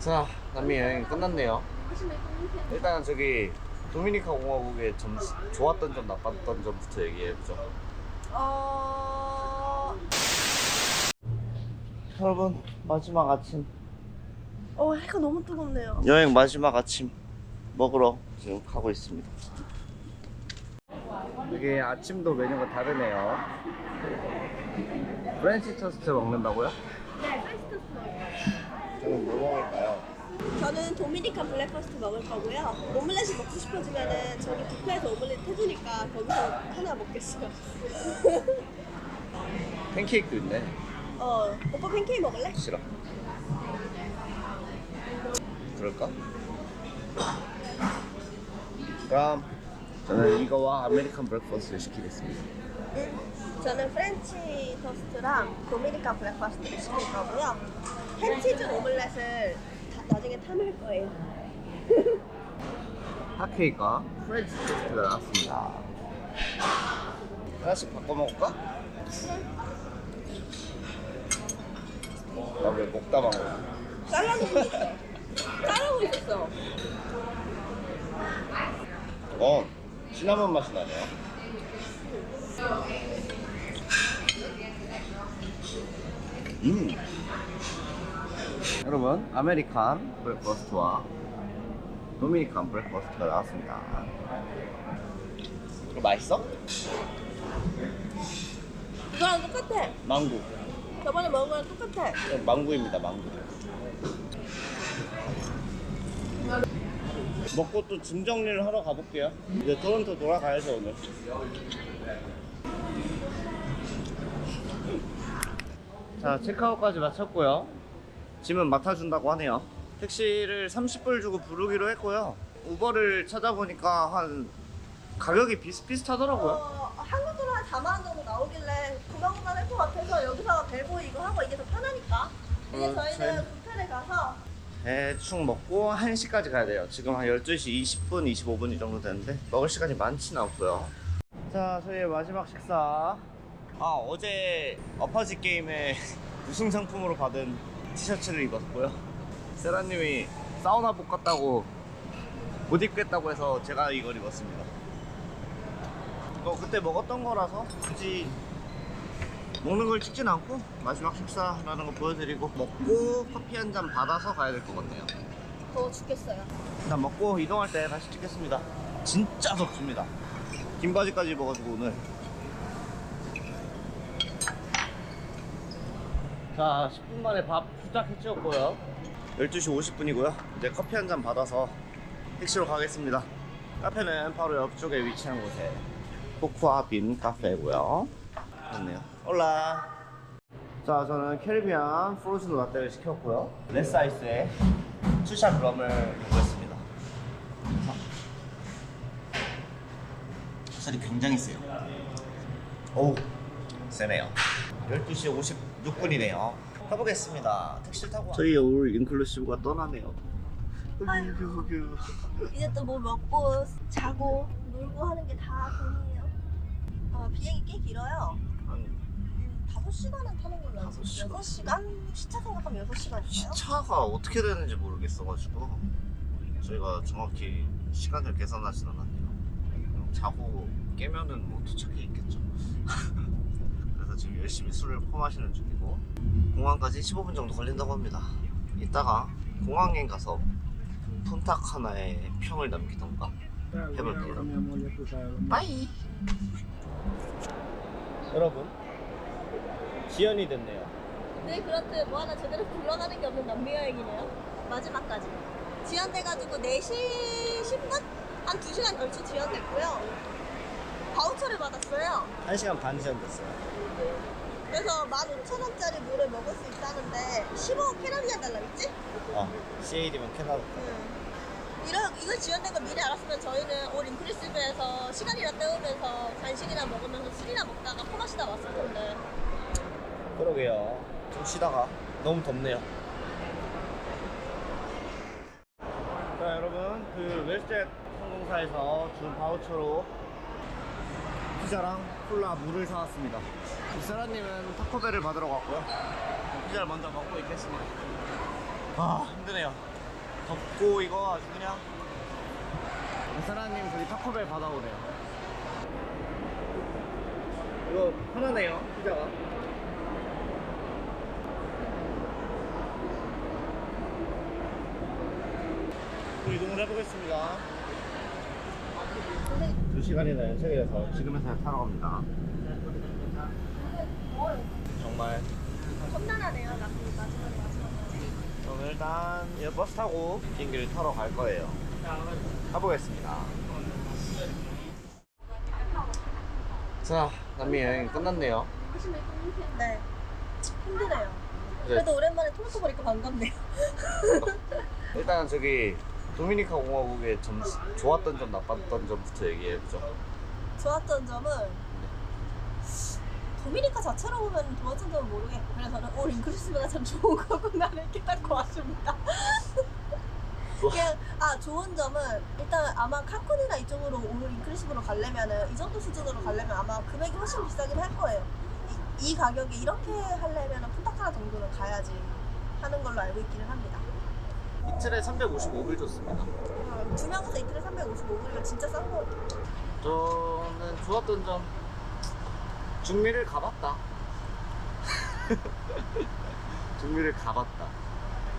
자, 남미 여행 끝났네요. 일단 저기 도미니카 공화국의 좋았던 점, 나빴던 점부터 얘기해보죠. 여러분, 마지막 아침, 해가 너무 뜨겁네요. 여행 마지막 아침 먹으러 지금 가고 있습니다. 이게 아침도 메뉴가 다르네요. 프렌치 토스트 먹는다고요? 네, 프렌치 토스트 먹어요. 저는 뭐 먹을까요? 저는 도미니카 블랙퍼스트 먹을 거고요. 오믈렛이 먹고 싶어지면은 저기 뷔페에서 오믈렛 해주니까 거기서 하나 먹겠어요. 팬케이크도 있네. 오빠 팬케이크 먹을래? 싫어. 그럴까? 그럼 저는 이거와 아메리칸 브렉퍼스트를 시키겠습니다. 저는 프렌치 토스트랑 도미니카 블랙퍼스트를 시킬 거고요. 햄치즈 오믈렛을 나중에 탐할 거예요. 핫케이크와 프렌치 토스트가 나왔습니다. 하나씩 바꿔 먹을까? 나 왜 먹다 말고. 잘라고 있었어. 자르고 있었어. 시나몬 맛이 나네요. 여러분, 아메리칸 브렉퍼스트와 도미니칸 브렉퍼스트가 나왔습니다. 이거 맛있어? 이거랑 똑같아. 망고. 저번에 먹은 거랑 똑같아. 망고입니다, 망고. 먹고 또 짐 정리를 하러 가볼게요. 이제 토론토 돌아가야죠, 오늘. 자, 체크아웃까지 마쳤고요. 짐은 맡아준다고 하네요. 택시를 30불 주고 부르기로 했고요. 우버를 찾아보니까 한 가격이 비슷비슷하더라고요. 한국 돈으로 한 4만 원 정도 나오길래 그만큼만 할 것 같아서 여기서 벨보 이거 하고 이게 더 편하니까. 이제 저희는 뷔페를 가서 대충 먹고 1시까지 가야 돼요. 지금 한 12시 20분, 25분 이 정도 되는데 먹을 시간이 많지는 않고요. 자, 저희의 마지막 식사. 어제 어퍼지 게임에 우승 상품으로 받은 티셔츠를 입었고요. 세라님이 사우나복 같다고 못 입겠다고 해서 제가 이걸 입었습니다. 그때 먹었던 거라서 굳이 먹는 걸 찍진 않고 마지막 식사라는 거 보여드리고 먹고 커피 한 잔 받아서 가야 될 것 같네요. 더워 죽겠어요. 일단 먹고 이동할 때 다시 찍겠습니다. 진짜 덥습니다. 긴 바지까지 입어가지고 오늘. 자, 10분 만에 밥 후딱 해치웠고요. 12시 50분이고요. 이제 커피 한 잔 받아서 택시로 가겠습니다. 카페는 바로 옆쪽에 위치한 곳에 코코아빈 카페고요. 좋네요. 올라. 자, 저는 캐리비안 프로즌 라떼를 시켰고요. 레스 아이스에 투샷 럼을 넣었습니다. 살이 굉장히 세요. 오, 세네요. 12시 56분이네요. 가보겠습니다. 택시를 타고. 저희 올 인클루시브가 떠나네요. 이제 또 뭐 먹고 자고 놀고 하는 게 다 돈이에요. 비행이 꽤 길어요. 한 5시간은 타는 걸로 알고 있어요. 6시간? 시차 생각하면 6시간인가요? 시차가 어떻게 되는지 모르겠어가지고 저희가 정확히 시간을 계산하진 않았네요. 자고 깨면은 뭐 도착해 있겠죠. 그래서 지금 열심히 술을 퍼마시는 중이고 공항까지 15분 정도 걸린다고 합니다. 이따가 공항에 가서 폰탁 하나에 평을 남기던가 해볼게요. 빠이. 여러분, 지연이 됐네요. 네, 그렇듯 뭐 하나 제대로 굴러가는 게 없는 남미 여행이네요. 마지막까지 지연돼가지고 4시 10분? 한 2시간 얼추 지연됐고요. 바우처를 받았어요. 1시간 반 지연됐어요. 그래서 15,000원짜리 물을 먹을 수 있다는데 15 캐나디안 달러 있지? CAD면 캐나다. 이거 지연된 거 미리 알았으면 저희는 올 인클루시브에서 시간이나 때우면서 간식이나 먹으면서 술이나 먹다가 퍼마시다 왔을 텐데. 그러게요. 좀 쉬다가 너무 덥네요. 자, 여러분, 그 웨스트젯 항공사에서 준 바우처로 피자랑 콜라, 물을 사왔습니다. 세라님은 타코벨을 받으러 갔고요. 피자를 먼저 먹고 있겠습니다. 힘드네요. 덥고 이거 아주 그냥. 사장님 저기 타코벨 받아오래요. 이거 편하네요, 피자가. 또 이동을 해보겠습니다. 2시간이나 연착해서 지금에서 타러 갑니다. 정말 험난하네요. 마지막까지. 저는 일단 이 버스 타고 비행기를 타러 갈 거예요. 가보겠습니다. 자, 남미 여행 끝났네요. 네. 힘드네요. 그래도 오랜만에 토마토 보니까 반갑네요. 일단 저기 도미니카 공화국의 좋았던 점, 나빴던 점부터 얘기해보죠. 좋았던 점은 도미니카 자체로 보면 좋았던 점은 모르겠고 그냥 저는 올 인클루시브가 참 좋은 거구나 이렇게 딱 고맙습니다. 그냥 좋은 점은 일단 아마 칸쿤이나 이쪽으로 올 인클루시브로 가려면은 이 정도 수준으로 가려면 아마 금액이 훨씬 비싸긴 할 거예요. 이 가격에 이렇게 하려면은 푼타카나 정도는 가야지 하는 걸로 알고 있기는 합니다. 이틀에 355불 줬습니다. 두 명에서 이틀에 355불이면 진짜 싼 거. 저는 좋았던 점, 중미를 가봤다. 중미를 가봤다.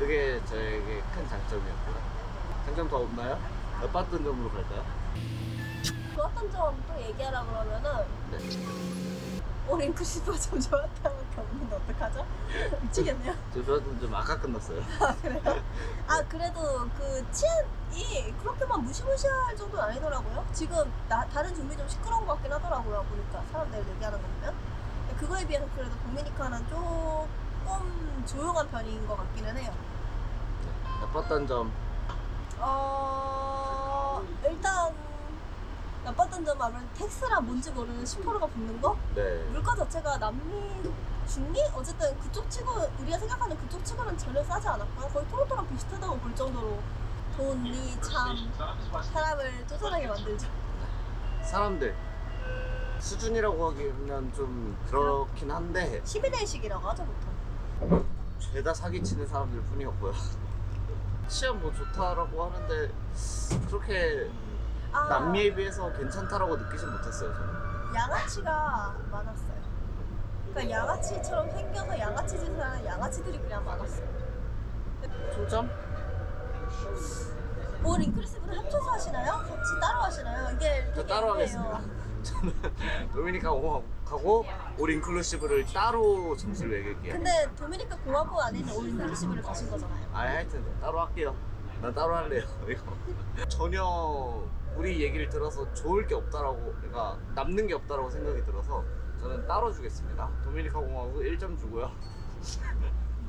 그게 저에게 큰 장점이었고요. 장점 더 없나요? 나빴던 점으로 갈까요? 좋았던 점 또 얘기하라 그러면은 네. 올 인클루시브가 좀 좋았다고밖에 없는데 어떡하죠? 미치겠네요. 저 좋았던 점 아까 끝났어요. 그래요? 그래도 그 치안이 그렇게만 무시무시할 정도는 아니더라고요. 지금 다른 좀비 좀 시끄러운 것 같긴 하더라고요. 보니까 사람들 얘기하는 거 보면. 그거에 비해서 그래도 도미니카는 조금 조용한 편인 것 같기는 해요. 나빴던 점, 일단 나빴던 점은 아무래도 텍스랑 뭔지 모르는 10%가 붙는 거? 네. 물가 자체가 남미, 중미? 어쨌든 그쪽 치고 우리가 생각하는 그쪽 치고는 전혀 싸지 않았고요. 거의 토론토랑 비슷하다고 볼 정도로 돈이 참 사람을 쪼잔하게 만들죠. 사람들 수준이라고 하기는 좀 그렇긴 한데 12대식이라고 하죠 보통. 죄다 사기치는 사람들 뿐이었고요. 치안 뭐 좋다라고 하는데 그렇게 남미에 비해서 괜찮다라고 느끼진 못했어요. 저는. 양아치가 많았어요. 그러니까 양아치처럼 생겨서 양아치 짓을 하는 양아치들이 그냥 많았어요. 초점? 올 인클루시브를 합쳐서 하시나요? 같이 따로 하시나요? 이게 저 되게 따로 애매해요. 하겠습니다. 저는 도미니카 공화국하고 올 인클루시브를 따로 점수를 매길게요. 근데 도미니카 공화국 안에 있는 올 인클루시브를 가신 거잖아요. 하여튼 따로 할게요. 난 따로 할래요. 이거 전혀 우리 얘기를 들어서 좋을 게 없다라고, 그러니까 남는 게 없다라고 생각이 들어서 저는 따로 주겠습니다. 도미니카 공화국 1점 주고요.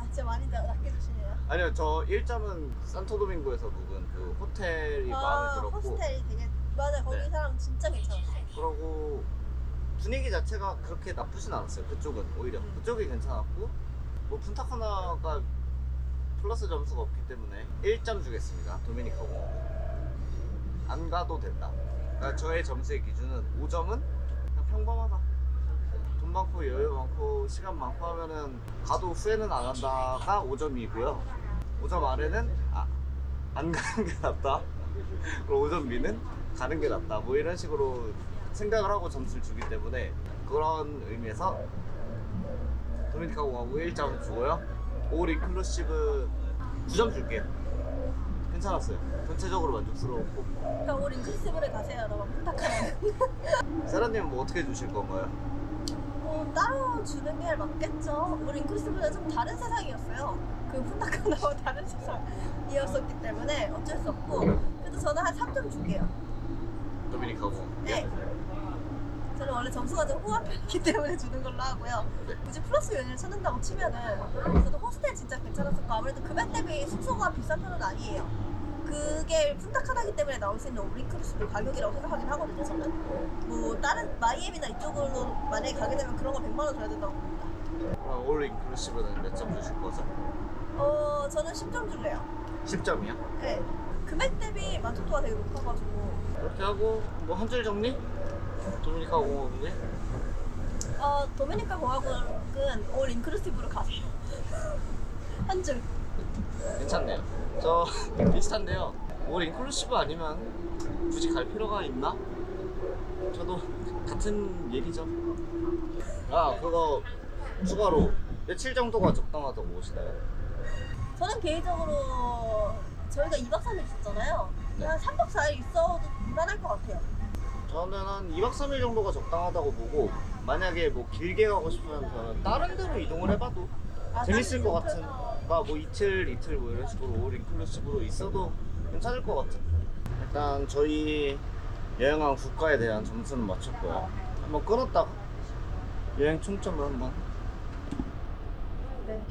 진짜 많이 낮게 주시네요. 아니요, 저 1점은 산토도밍고에서 묵은 그 호텔이 마음에 들었고, 호스텔이 되게 맞아. 거기 네. 사람 진짜 괜찮았어요. 그러고 분위기 자체가 그렇게 나쁘진 않았어요. 그쪽은 오히려 그쪽이 괜찮았고, 뭐 푼타카나가 플러스 점수가 없기 때문에 1점 주겠습니다. 도미니카 공화국 안 가도 된다. 그러니까 저의 점수의 기준은 5점은 그냥 평범하다. 돈 많고 여유 많고 시간 많고 하면은 가도 후회는 안 한다가 5점이고요. 5점 아래는 안 가는 게 낫다. 그리고 5점 미는 가는 게 낫다. 뭐 이런 식으로 생각을 하고 점수를 주기 때문에 그런 의미에서 도미니카 공화국 1점 주고요. 올 인클루시브 9점 줄게요. 괜찮았어요. 전체적으로 만족스러웠고. 그러니까 올 인클루시브를 가세요, 여러분. 푼타카나. 세라님은 뭐 어떻게 주실 건가요? 따로 주는 게 맞겠죠. 올 인클루시브는 좀 다른 세상이었어요. 그 푼타카나와 다른 세상이었었기 때문에 어쩔 수 없고. 그래도 저는 한 3점 줄게요. 도미니카 공화국. 네. 저는 원래 점수가 좀 후한 편이기 때문에 주는 걸로 하고요. 네. 굳이 플러스 요인을 찾는다고 치면은 저도 호스텔 진짜 괜찮았었고 아무래도 금액 대비 숙소가 비싼 편은 아니에요. 그게 푼타카나기 때문에 나올 수 있는 올 인클루시브 가격이라고 생각하긴 하거든요. 저는 뭐 다른 마이애미나 이쪽으로 만약에 가게 되면 그런 거 100만 원 줘야 된다고 봅니다. 그럼 올 인클루시브는 몇 점 주실 거죠? 저는 10점 줄래요. 10점이요? 네. 금액 대비 만족도가 되게 높아가지고 그렇게 하고 뭐 한 줄 정리? 도미니카 공화국에? 도미니카 공화국은 올 인클루시브로 가세요. 한 줄. 괜찮네요. 저 비슷한데요. 올 인클루시브 아니면 굳이 갈 필요가 있나? 저도 같은 얘기죠. 아 그거 추가로 며칠 정도가 적당하다고 보시나요? 저는 개인적으로 저희가 2박 3일 있었잖아요. 그냥 3박 4일 있어도 무난할 것 같아요. 저는 한 2박 3일 정도가 적당하다고 보고 만약에 뭐 길게 가고 싶으면 저는 다른 데로 이동을 해봐도 재밌을 것 같은 뭐 이틀 뭐 이런 식으로 올 인클루시브로 있어도 괜찮을 것 같은. 일단 저희 여행한 국가에 대한 점수는 맞췄고요. 한번 끊었다가 여행 총점을 한번. 네.